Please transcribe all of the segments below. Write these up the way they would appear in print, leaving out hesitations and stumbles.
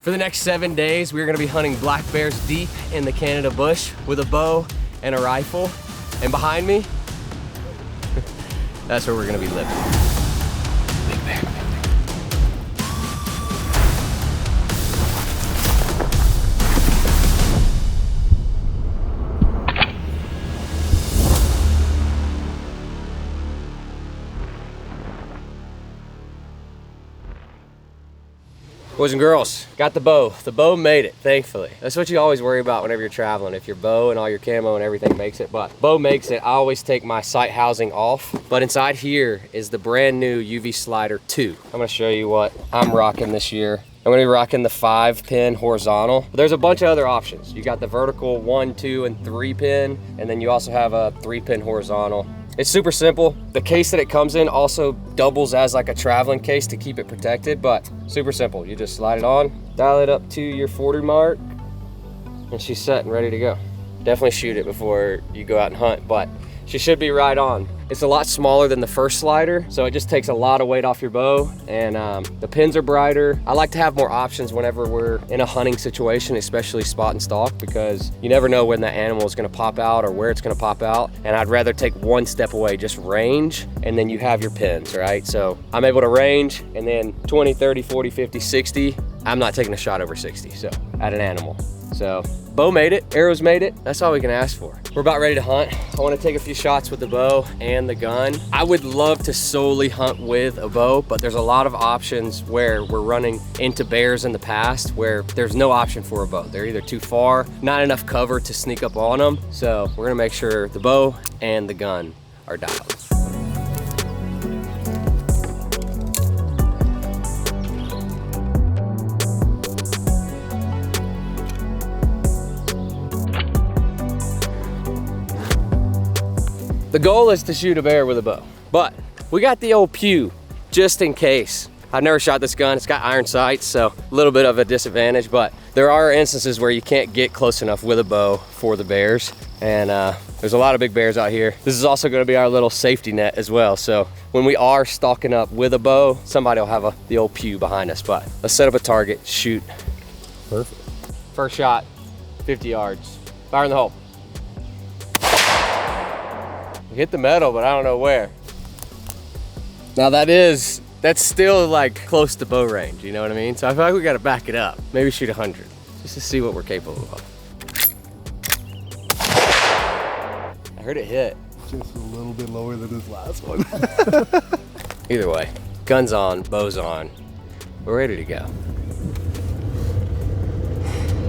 For the next 7 days, we're gonna be hunting black bears deep in the Canada bush with a bow and a rifle. And behind me, that's where we're gonna be living. Big bear. Boys and girls, got the bow. The bow made it, thankfully. That's what you always worry about whenever you're traveling. If your bow and all your camo and everything makes it, but bow makes it. I always take my sight housing off, but inside here is the brand new UV Slider 2. I'm gonna show you what I'm rocking this year. I'm gonna be rocking the 5-pin horizontal. But there's a bunch of other options. You got the vertical 1, 2, and 3-pin, and then you also have a 3-pin horizontal. It's super simple. The case that it comes in also doubles as like a traveling case to keep it protected, but super simple. You just slide it on, dial it up to your 40 mark, and she's set and ready to go. Definitely shoot it before you go out and hunt, but she should be right on. It's a lot smaller than the first slider, so it just takes a lot of weight off your bow, and the pins are brighter. I like to have more options whenever we're in a hunting situation, especially spot and stalk, because you never know when that animal is gonna pop out or where it's gonna pop out, and I'd rather take one step away, just range, and then you have your pins, right? So I'm able to range, and then 20, 30, 40, 50, 60, I'm not taking a shot over 60, so at an animal. So bow made it, arrows made it. That's all we can ask for. We're about ready to hunt. I want to take a few shots with the bow and the gun. I would love to solely hunt with a bow, but there's a lot of options where we're running into bears in the past where there's no option for a bow. They're either too far, not enough cover to sneak up on them. So we're gonna make sure the bow and the gun are dialed. The goal is to shoot a bear with a bow, but we got the old pew just in case. I've never shot this gun. It's got iron sights, so a little bit of a disadvantage, but there are instances where you can't get close enough with a bow for the bears, and there's a lot of big bears out here. This is also gonna be our little safety net as well, so when we are stalking up with a bow, somebody will have the old pew behind us, but let's set up a target, shoot. Perfect. First shot, 50 yards. Fire in the hole. Hit the metal, but I don't know where. Now that's still like close to bow range, you know what I mean? So I feel like we gotta back it up. Maybe shoot 100, just to see what we're capable of. I heard it hit. Just a little bit lower than this last one. Either way, gun's on, bow's on. We're ready to go.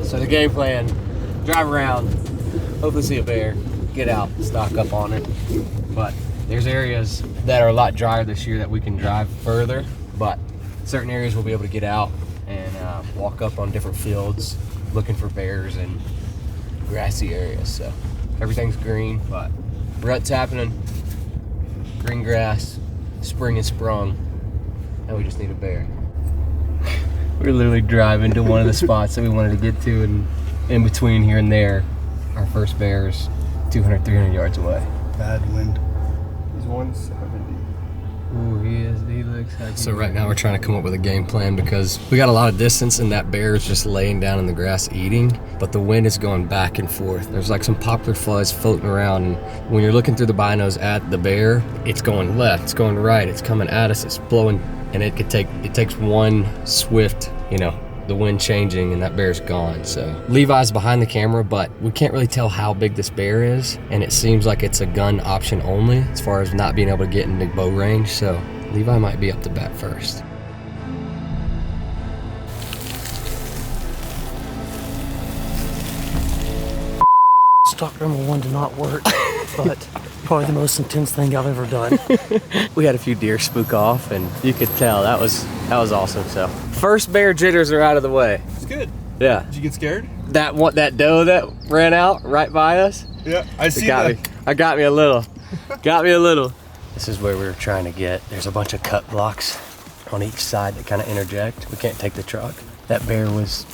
So the game plan, drive around, hopefully see a bear, get out, stock up on it. But there's areas that are a lot drier this year that we can drive further, but certain areas we'll be able to get out and walk up on different fields looking for bears and grassy areas. So everything's green, but rut's happening, green grass, spring is sprung, and we just need a bear. We're literally driving to one of the spots that we wanted to get to, and in between here and there, our first bear's 200, 300 yards away. Bad wind. He's 170. Ooh, he looks like. So right now we're trying to come up with a game plan because we got a lot of distance and that bear is just laying down in the grass eating, but the wind is going back and forth. There's like some poplar fuzz floating around, and when you're looking through the binos at the bear, it's going left, it's going right, it's coming at us, it's blowing, and it takes one swift, the wind changing and that bear's gone. So Levi's behind the camera, but we can't really tell how big this bear is, and it seems like it's a gun option only as far as not being able to get into bow range, so Levi might be up to bat first. Stock number 1 did not work, but probably the most intense thing I've ever done. We had a few deer spook off, and you could tell that was awesome. So first bear jitters are out of the way. It's good. Yeah. Did you get scared? That doe that ran out right by us. Yeah, I see that. I got me a little. Got me a little. This is where we were trying to get. There's a bunch of cut blocks on each side that kind of interject. We can't take the truck. That bear was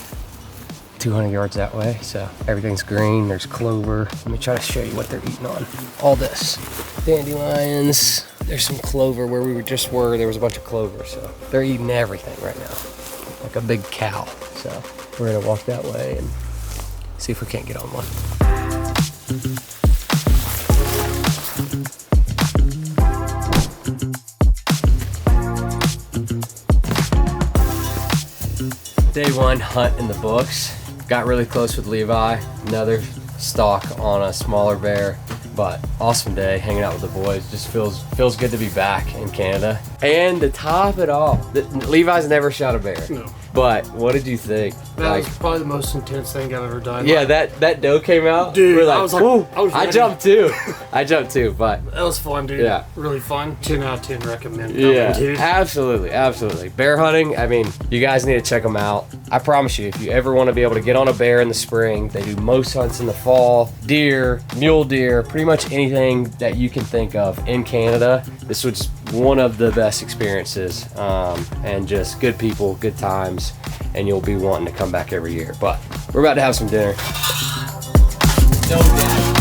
200 yards that way, so everything's green. There's clover. Let me try to show you what they're eating on. All this. Dandelions. There's some clover where we just were. There was a bunch of clover, so they're eating everything right now. Like a big cow. So we're gonna walk that way and see if we can't get on one. Day one hunt in the books. Got really close with Levi. Another stalk on a smaller bear, but awesome day hanging out with the boys. Just feels good to be back in Canada. And to top it all, Levi's never shot a bear. No. But what did you think? That was probably the most intense thing I've ever done. Yeah, that doe came out. Dude, we're like, I was like, "Ooh." I was I ready. jumped too. I jumped too, but That was fun, dude. Yeah. Really fun. 10 out of 10 recommend. yeah, Dude. absolutely. Bear hunting, I mean, you guys need to check them out. I promise you, if you ever want to be able to get on a bear in the spring, they do most hunts in the fall, deer, mule deer, pretty much anything that you can think of in Canada. This was one of the best experiences, and just good people, good times, and you'll be wanting to come back every year. But we're about to have some dinner. No dad.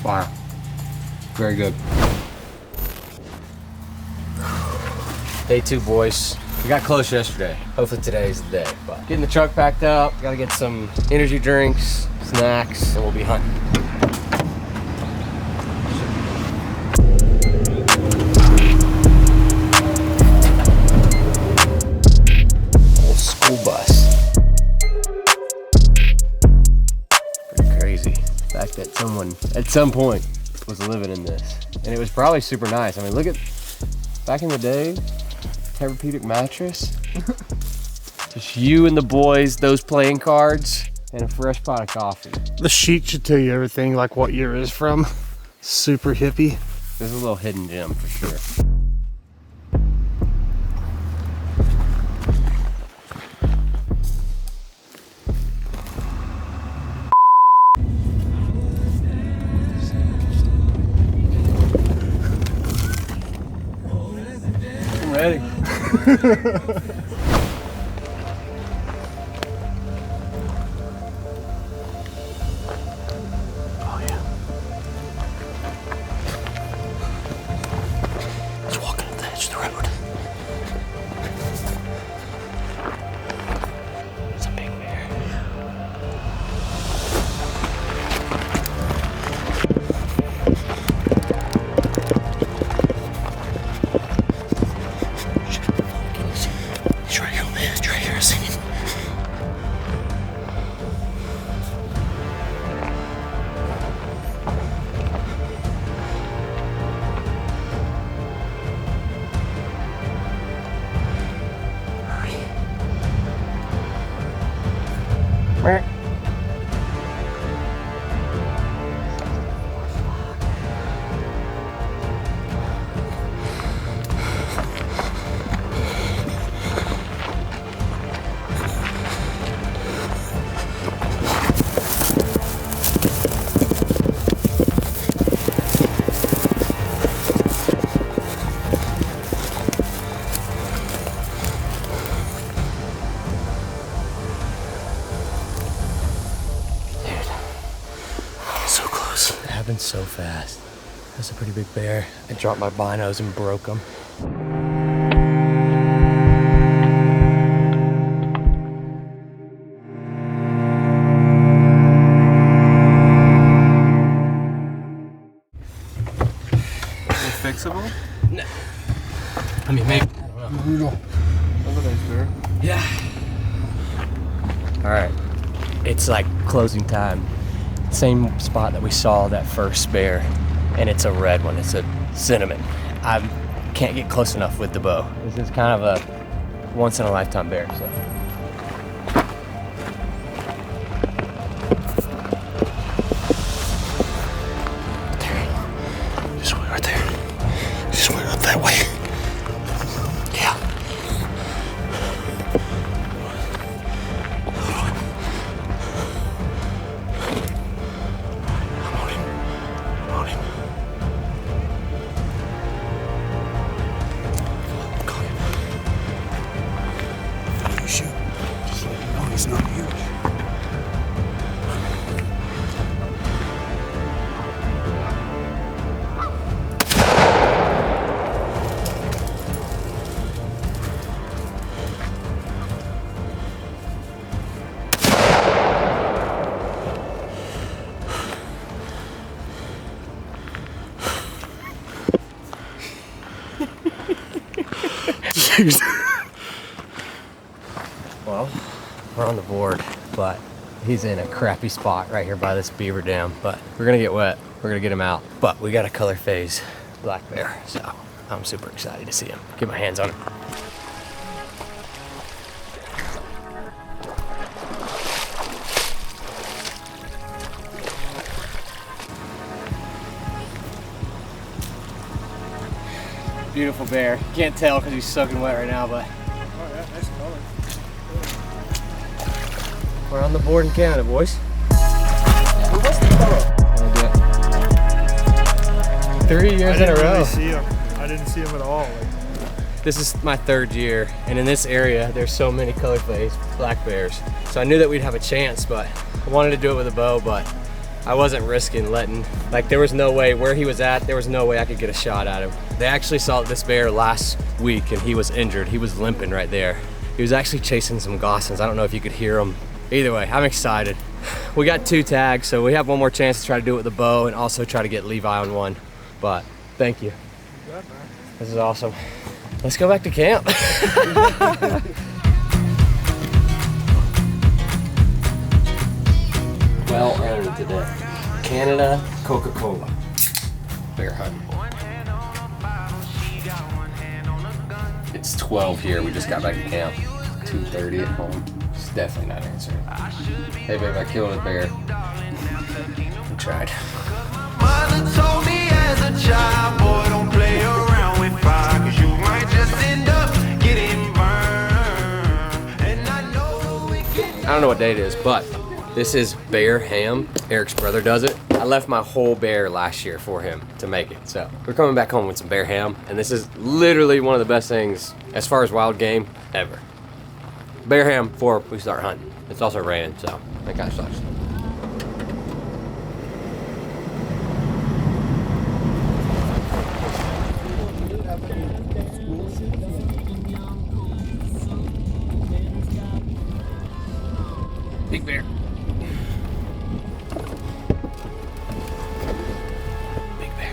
Wow. Very good. Day 2, boys. We got close yesterday. Hopefully today's the day. But getting the truck packed up, gotta get some energy drinks, snacks, and we'll be hunting. Old school bus. Pretty crazy. The fact that someone at some point was living in this. And it was probably super nice. I mean, look at back in the day, Tempur-Pedic mattress. Just you and the boys, those playing cards, and a fresh pot of coffee. The sheet should tell you everything, like what year it is from. Super hippie. There's a little hidden gem for sure. I'm ready. Oh, yeah. He's walking up the edge of the road. It's a big bear. He's right here on the edge, right here. I see him. So close. It happened so fast. That's a pretty big bear. I dropped my binos and broke them. Fixable? No. I mean, maybe. I don't know. That's a nice bear. Yeah. All right. It's like closing time. Same spot that we saw that first bear, and it's a red one. It's a cinnamon. I can't get close enough with the bow. This is kind of a once in a lifetime bear. So. Just went right there. Just went up that way. Yeah. I'm on him. I'm on him. Call him. If you shoot, just let him know he's not huge. Dude. Well, we're on the board, but he's in a crappy spot right here by this beaver dam. But we're gonna get wet. We're gonna get him out. But we got a color phase black bear, so I'm super excited to see him. Get my hands on him. Beautiful bear. Can't tell because he's soaking wet right now, but Oh yeah, nice color. we're on the board in Canada, boys. What's the color? 3 years in a row. Really see him. I didn't see him at all. This is my 3rd year, and in this area, there's so many color phase black bears. So I knew that we'd have a chance, but I wanted to do it with a bow, but I wasn't risking letting, like there was no way, where he was at, there was no way I could get a shot at him. They actually saw this bear last week and he was injured. He was limping right there. He was actually chasing some goslings. I don't know if you could hear him. Either way, I'm excited. We got 2 tags, so we have one more chance to try to do it with the bow and also try to get Levi on one. But thank you. This is awesome. Let's go back to camp. Well earned today. Canada Coca-Cola. Bear hunting. It's 12 here. We just got back to camp. 2:30 at home. It's definitely not answering. Hey babe, I killed a bear. I tried. Mother told me as a child, boy, don't play around with fire, 'cause you might just end up getting burned. And I know it can. I don't know what day it is, but this is bear ham. Eric's brother does it. I left my whole bear last year for him to make it. So we're coming back home with some bear ham, and this is literally one of the best things as far as wild game ever. Bear ham before we start hunting. It's also raining, so that kind of sucks. Big bear. Big bear,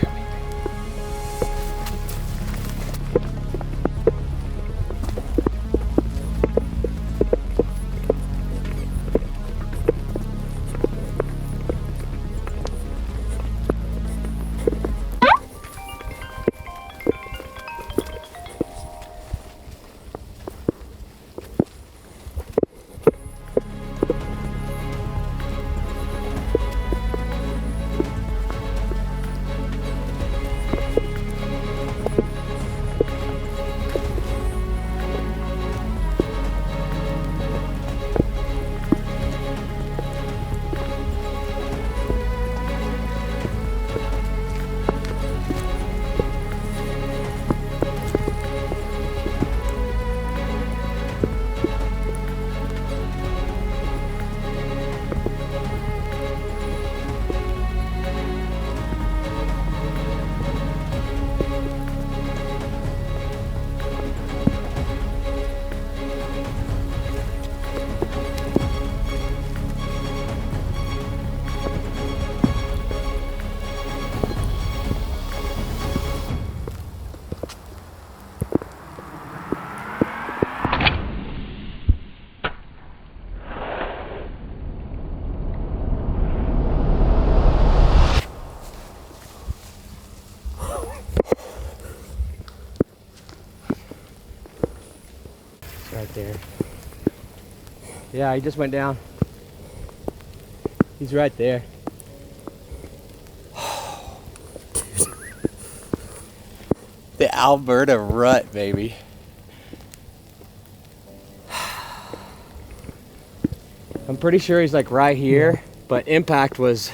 big bear. Right there. Yeah, he just went down. He's right there. The Alberta rut, baby. I'm pretty sure he's like right here, but impact was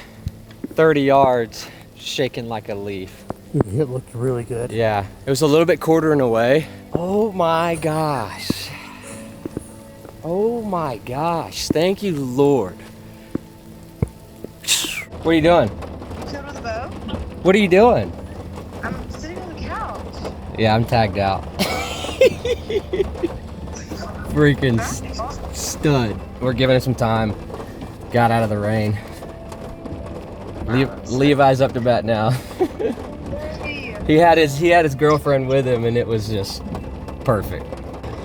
30 yards, shaking like a leaf. It looked really good. Yeah, it was a little bit quartering away. Oh my gosh. Oh my gosh, thank you, Lord. What are you doing? Chilling with a bow? What are you doing? I'm sitting on the couch. Yeah, I'm tagged out. Freaking stud. We're giving it some time. Got out of the rain. Levi's up to bat now. He had his girlfriend with him, and it was just perfect.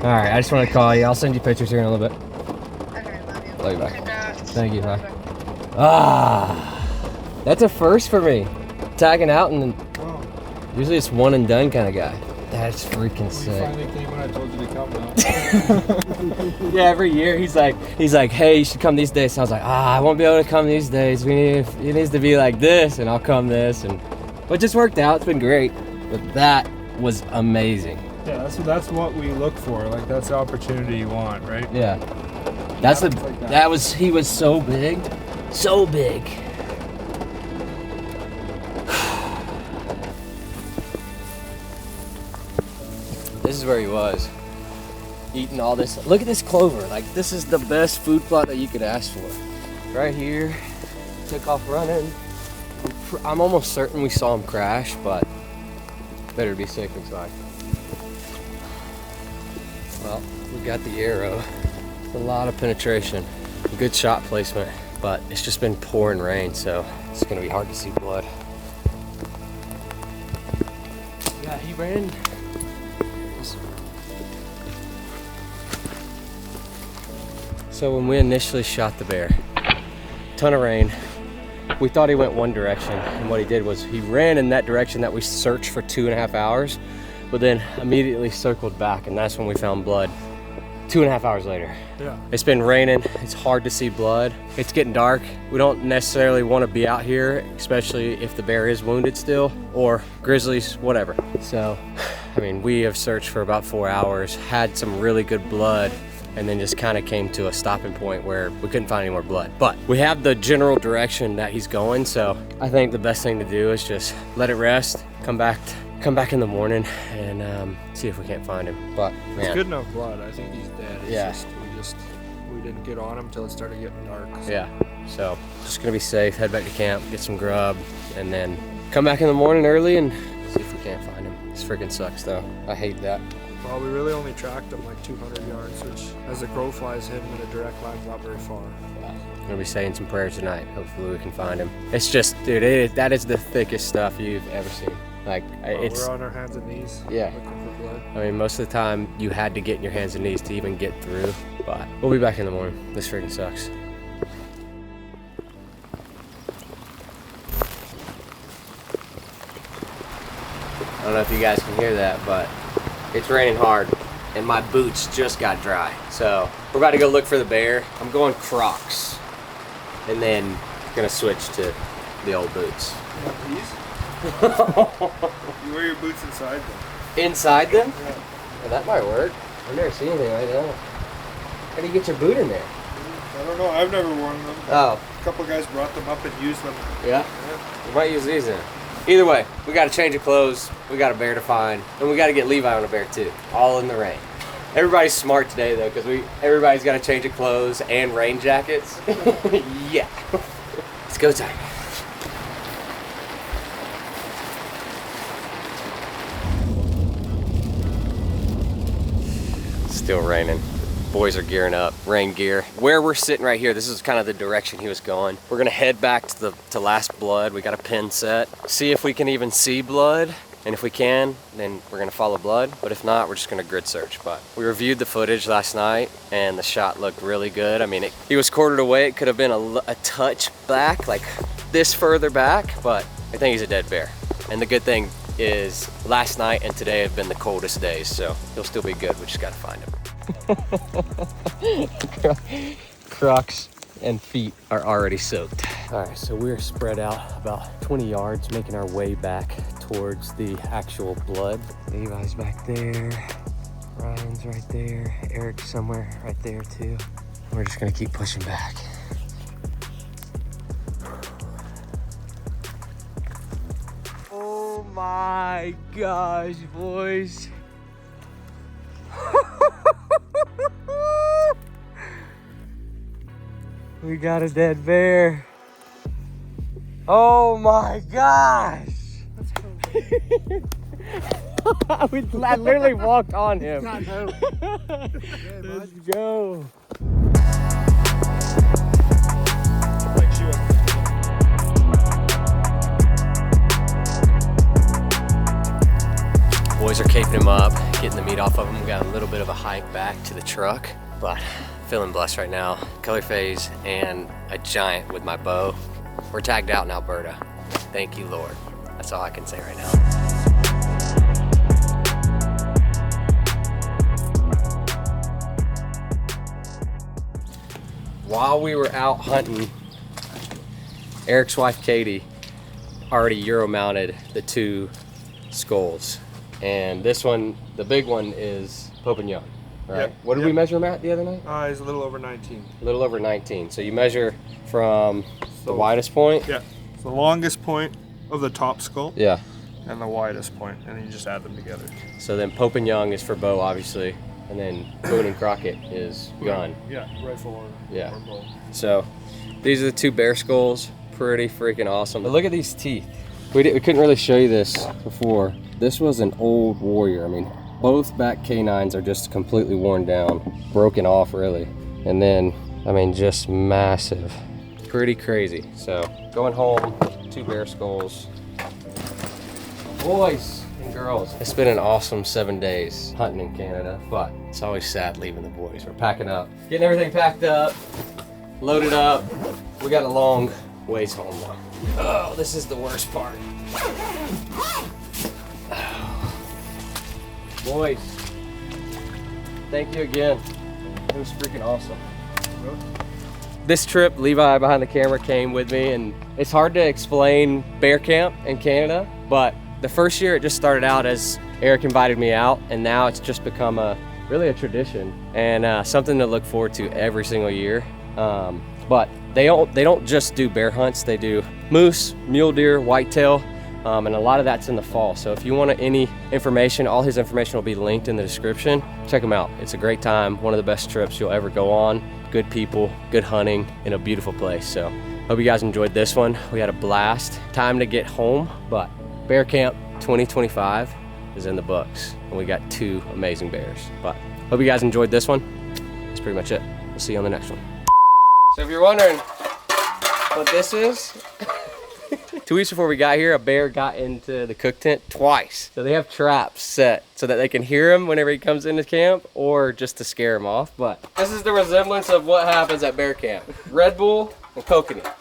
All right, I just want to call you. I'll send you pictures here in a little bit. Okay, love you. Love you, bye. Congrats. Thank you, bye. Ah, that's a first for me. Tagging out, and then usually it's one and done kind of guy. That's freaking sick. You finally came when I told you to come now. Yeah, every year he's like, hey, you should come these days. So I was like, I won't be able to come these days. It needs to be like this, and I'll come this, but it just worked out. It's been great. But that was amazing. Yeah, that's what we look for. Like that's the opportunity you want, right? Yeah, he was so big, so big. This is where he was, eating all this. Look at this clover. Like, this is the best food plot that you could ask for. Right here, took off running. I'm almost certain we saw him crash, but better be safe than sorry. Well, we got the arrow. A lot of penetration, good shot placement, but it's just been pouring rain, so it's gonna be hard to see blood. Yeah, he ran. So when we initially shot the bear, ton of rain, we thought he went one direction, and what he did was he ran in that direction that we searched for 2.5 hours, but then immediately circled back, and that's when we found blood 2.5 hours later. Yeah. It's been raining, it's hard to see blood, it's getting dark. We don't necessarily want to be out here, especially if the bear is wounded still, or grizzlies, whatever. So, I mean, we have searched for about 4 hours, had some really good blood, and then just kind of came to a stopping point where we couldn't find any more blood. But we have the general direction that he's going, so I think the best thing to do is just let it rest, come back in the morning, and see if we can't find him. But man, It's good enough blood. I think he's dead. It's Yeah. we didn't get on him until it started getting dark. So. yeah. So just gonna be safe, head back to camp, get some grub, and then come back in the morning early and see if we can't find him. This freaking sucks though. I hate that. Well, we really only tracked him like 200 yards, which as the crow flies him in a direct line's not very far. I'm gonna be saying some prayers tonight. Hopefully we can find him. It's just, dude, that is the thickest stuff you've ever seen. Like, it's, We're on our hands and knees. Yeah. Looking for blood. I mean, most of the time you had to get in your hands and knees to even get through, but we'll be back in the morning. This freaking sucks. I don't know if you guys can hear that, but it's raining hard and my boots just got dry. So we're about to go look for the bear. I'm going Crocs and then gonna switch to the old boots. You wear your boots inside them. Inside them? Yeah. Well, that might work. I've never seen anything like that. How do you get your boot in there? I don't know. I've never worn them. Oh, A couple guys brought them up and used them. yeah? We might use these then. Either way, we got to change of clothes, we got a bear to find, and we got to get Levi on a bear too, all in the rain. Everybody's smart today though, because everybody's got to change of clothes and rain jackets. Yeah. It's go time. Still raining. Boys are gearing up, rain gear. Where we're sitting right here, this is kind of the direction he was going. We're gonna head back to last blood. We got a pin set. See if we can even see blood. And if we can, then we're gonna follow blood. But if not, we're just gonna grid search. But we reviewed the footage last night and the shot looked really good. I mean, he was quartered away. It could have been a touch back, like this further back, but I think he's a dead bear. And the good thing is last night and today have been the coldest days, so he'll still be good. We just gotta find him. Crocs and feet are already soaked. All right, so we're spread out about 20 yards, making our way back towards the actual blood. Levi's back there, Ryan's right there, Eric's somewhere right there too. We're just gonna keep pushing back. Oh my gosh, boys. We got a dead bear. Oh my gosh. I literally walked on him. Let's go. Boys are caping him up. getting the meat off of them. We got a little bit of a hike back to the truck, but feeling blessed right now. Color phase and a giant with my bow. We're tagged out in Alberta. Thank you, Lord. That's all I can say right now. While we were out hunting, Eric's wife Katie already Euro mounted the 2 skulls. And this one, the big one, is Pope and Young, right? Yep. What did we measure him at the other night? He's a little over 19. A little over 19. So you measure from the widest point? Yeah. It's the longest point of the top skull Yeah. and the widest point, and then you just add them together. So then Pope and Young is for bow, obviously. And then Boone and Crockett is gun. Yeah, rifle or Yeah. or bow. So these are the 2 bear skulls. Pretty freaking awesome. But look at these teeth. We couldn't really show you this before. This was an old warrior. I mean, both back canines are just completely worn down, broken off really. And then, I mean, just massive. Pretty crazy. So going home, 2 bear skulls. Boys and girls, it's been an awesome 7 days hunting in Canada, but it's always sad leaving the boys. We're packing up, getting everything packed up, loaded up. We got a long ways home though. Oh, this is the worst part. Boys, thank you again. It was freaking awesome. This trip, Levi behind the camera came with me, and it's hard to explain bear camp in Canada, but the first year it just started out as Eric invited me out, and now it's just become really a tradition and something to look forward to every single year. But they don't just do bear hunts, they do moose, mule deer, whitetail, and a lot of that's in the fall. So if you want any information, all his information will be linked in the description. Check him out. It's a great time, one of the best trips you'll ever go on. Good people, good hunting, in a beautiful place. So hope you guys enjoyed this one. We had a blast. Time to get home, but Bear Camp 2025 is in the books, and we got 2 amazing bears. But hope you guys enjoyed this one. That's pretty much it. We'll see you on the next one. So if you're wondering what this is, 2 weeks before we got here, a bear got into the cook tent twice. So they have traps set so that they can hear him whenever he comes into camp, or just to scare him off. But this is the resemblance of what happens at bear camp. Red Bull and coconut.